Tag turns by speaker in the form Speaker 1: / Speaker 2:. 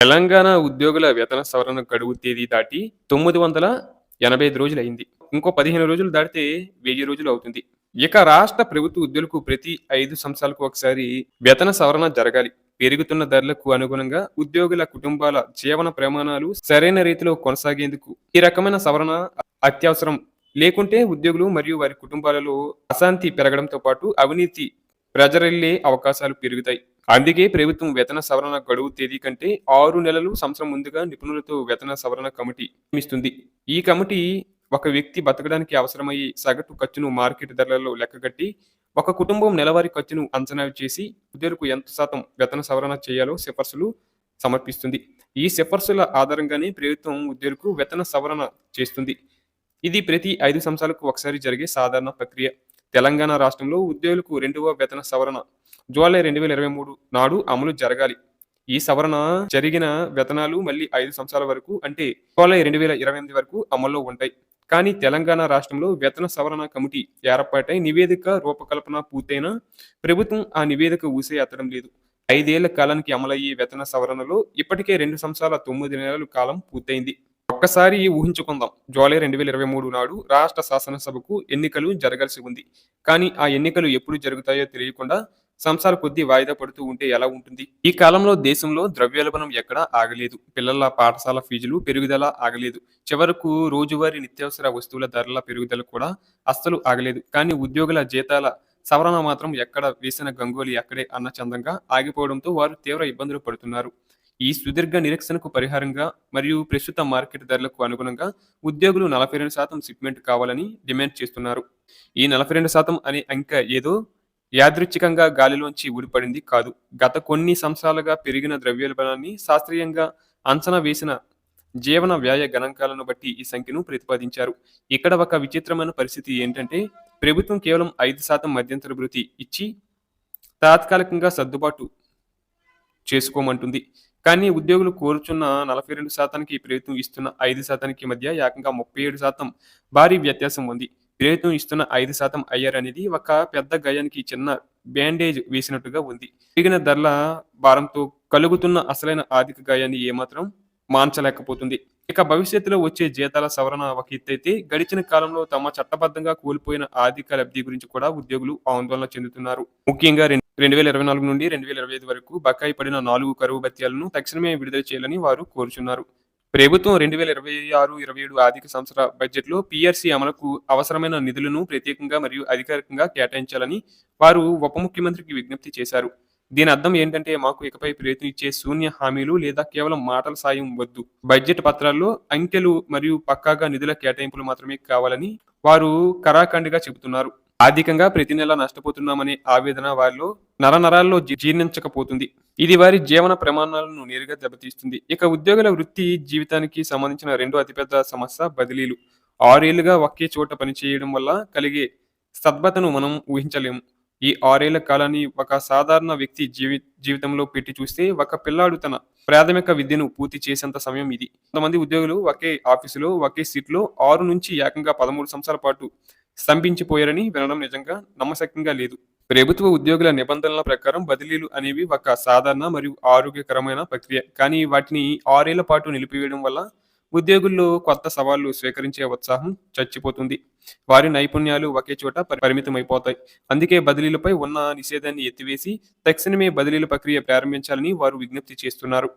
Speaker 1: తెలంగాణ ఉద్యోగుల వేతన సవరణ గడువు తేదీ దాటి 985 రోజులయింది. ఇంకో 15 రోజులు దాటితే 1000 రోజులు అవుతుంది. ఇక రాష్ట్ర ప్రభుత్వ ఉద్యోగులకు ప్రతి 5 సంవత్సరాలకు ఒకసారి వేతన సవరణ జరగాలి. పెరుగుతున్న ధరలకు అనుగుణంగా ఉద్యోగుల కుటుంబాల జీవన ప్రమాణాలు సరైన రీతిలో కొనసాగేందుకు ఈ రకమైన సవరణ అత్యవసరం. లేకుంటే ఉద్యోగులు మరియు వారి కుటుంబాలలో అశాంతి పెరగడంతో పాటు అవినీతి ప్రజరిల్లే అవకాశాలు పెరుగుతాయి. అందుకే ప్రభుత్వం వేతన సవరణ గడువు తేదీ కంటే 6 నెలలు సంవత్సరం ముందుగా నిపుణులతో వేతన సవరణ కమిటీ నియమిస్తుంది. ఈ కమిటీ ఒక వ్యక్తి బతకడానికి అవసరమయ్యే సగటు ఖర్చును మార్కెట్ ధరలలో లెక్కగట్టి, ఒక కుటుంబం నెలవారీ ఖర్చును అంచనా చేసి, ఉద్యోగులకు ఎంత శాతం వేతన సవరణ చేయాలో సిఫార్సులు సమర్పిస్తుంది. ఈ సిఫార్సుల ఆధారంగానే ప్రభుత్వం ఉద్యోగులకు వేతన సవరణ చేస్తుంది. ఇది ప్రతి 5 సంవత్సరాలకు ఒకసారి జరిగే సాధారణ ప్రక్రియ. తెలంగాణ రాష్ట్రంలో ఉద్యోగులకు రెండవ వేతన సవరణ జూలై 2023 నాడు అమలు జరగాలి. ఈ సవరణ జరిగిన వేతనాలు మళ్ళీ 5 సంవత్సరాల వరకు అంటే జూలై 2028 వరకు అమల్లో ఉంటాయి. కానీ తెలంగాణ రాష్ట్రంలో వేతన సవరణ కమిటీ ఏర్పాటై నివేదిక రూపకల్పన పూర్తయినా ప్రభుత్వం ఆ నివేదిక ఊసే ఎత్తడం లేదు. 5 ఏళ్ల కాలానికి అమలయ్యే వేతన సవరణలో ఇప్పటికే 2 సంవత్సరాల 9 నెలల కాలం పూర్తయింది. ఒక్కసారి ఊహించుకుందాం. జూలై 2023 నాడు రాష్ట్ర శాసనసభకు ఎన్నికలు జరగాల్సి ఉంది. కానీ ఆ ఎన్నికలు ఎప్పుడు జరుగుతాయో తెలియకుండా సంవత్సరాల కొద్దీ వాయిదా పడుతూ ఉంటే ఎలా ఉంటుంది? ఈ కాలంలో దేశంలో ద్రవ్యోల్బణం ఎక్కడా ఆగలేదు. పిల్లల పాఠశాల ఫీజులు పెరుగుదల ఆగలేదు. చివరకు రోజువారీ నిత్యావసర వస్తువుల ధరల పెరుగుదల కూడా అస్సలు ఆగలేదు. కానీ ఉద్యోగుల జీతాల సవరణ మాత్రం ఎక్కడ వేసిన గంగోలి అక్కడే అన్న చందంగా ఆగిపోవడంతో వారు తీవ్ర ఇబ్బందులు పడుతున్నారు. ఈ సుదీర్ఘ నిరీక్షణకు పరిహారంగా మరియు ప్రస్తుత మార్కెట్ ధరలకు అనుగుణంగా ఉద్యోగులు 42% షిప్మెంట్ కావాలని డిమాండ్ చేస్తున్నారు. ఈ 42% అనే అంకె ఏదో యాదృచ్ఛికంగా గాలిలోంచి ఊడిపడింది కాదు. గత కొన్ని సంవత్సరాలుగా పెరిగిన ద్రవ్యోల్బణాన్ని శాస్త్రీయంగా అంచనా వేసిన జీవన వ్యయ గణాంకాలను బట్టి ఈ సంఖ్యను ప్రతిపాదించారు. ఇక్కడ ఒక విచిత్రమైన పరిస్థితి ఏంటంటే ప్రభుత్వం కేవలం 5% మధ్యంతర భృతి ఇచ్చి తాత్కాలికంగా సర్దుబాటు చేసుకోమంటుంది. కానీ ఉద్యోగులు కోరుచున్న 42%కి ప్రభుత్వం ఇస్తున్న 5%కి మధ్య ఏకంగా 37% భారీ వ్యత్యాసం ఉంది. ప్రభుత్వం ఇస్తున్న 5% ఐఆర్ అనేది ఒక పెద్ద గాయానికి చిన్న బ్యాండేజ్ వేసినట్టుగా ఉంది. పెరిగిన ధరల భారంతో కలుగుతున్న అసలైన ఆర్థిక గాయాన్ని ఏమాత్రం మాన్చలేకపోతుంది. ఇక భవిష్యత్తులో వచ్చే జీతాల సవరణ ఒక ఎత్తైతే, గడిచిన కాలంలో తమ చట్టబద్ధంగా కోల్పోయిన ఆర్థిక లబ్ధి గురించి కూడా ఉద్యోగులు ఆందోళన చెందుతున్నారు. ముఖ్యంగా 2024 నుండి 2025 వరకు బకాయి పడిన 4 కరువు భత్యాలను తక్షణమే విడుదల చేయాలని వారు కోరుచున్నారు. ప్రభుత్వం 2026-27 ఆర్థిక సంవత్సర బడ్జెట్లో పీఆర్సీ అమలుకు అవసరమైన నిధులను ప్రత్యేకంగా మరియు అధికారికంగా కేటాయించాలని వారు ఉప ముఖ్యమంత్రికి విజ్ఞప్తి చేశారు. దీని అర్థం ఏంటంటే మాకు ఇకపై ప్రభుత్వం ఇచ్చే శూన్య హామీలు లేదా కేవలం మాటల సాయం వద్దు. బడ్జెట్ పత్రాల్లో అంకెలు మరియు పక్కాగా నిధుల కేటాయింపులు మాత్రమే కావాలని వారు కరాఖండిగా చెబుతున్నారు. ఆర్థికంగా ప్రతి నెల నష్టపోతున్నామనే ఆవేదన వారిలో నరనరాల్లో జీర్ణించకపోతుంది. ఇది వారి జీవన ప్రమాణాలను నేరుగా దెబ్బతీస్తుంది. ఇక ఉద్యోగుల వృత్తి జీవితానికి సంబంధించిన రెండో అతిపెద్ద సమస్య బదిలీలు. 6 ఏళ్లుగా ఒకే చోట పనిచేయడం వల్ల కలిగే స్తబ్దతను మనం ఊహించలేము. ఈ 6 ఏళ్ల కాలాన్ని ఒక సాధారణ వ్యక్తి జీవితంలో పెట్టి చూస్తే ఒక పిల్లాడు తన ప్రాథమిక విద్యను పూర్తి చేసేంత సమయం ఇది. కొంతమంది ఉద్యోగులు ఒకే ఆఫీసులో ఒకే సీట్లో 6 నుంచి ఏకంగా 13 సంవత్సరాల పాటు స్తంభించిపోయారని వినడం నిజంగా నమ్మశక్యంగా లేదు. ప్రభుత్వ ఉద్యోగుల నిబంధనల ప్రకారం బదిలీలు అనేవి ఒక సాధారణ మరియు ఆరోగ్యకరమైన ప్రక్రియ. కానీ వాటిని 6 ఏళ్ల పాటు నిలిపివేయడం వల్ల ఉద్యోగుల్లో కొత్త సవాళ్లు స్వీకరించే ఉత్సాహం చచ్చిపోతుంది. వారి నైపుణ్యాలు ఒకే చోట పరిమితమైపోతాయి. అందుకే బదిలీలపై ఉన్న నిషేధాన్ని ఎత్తివేసి తక్షణమే బదిలీల ప్రక్రియ ప్రారంభించాలని వారు విజ్ఞప్తి చేస్తున్నారు.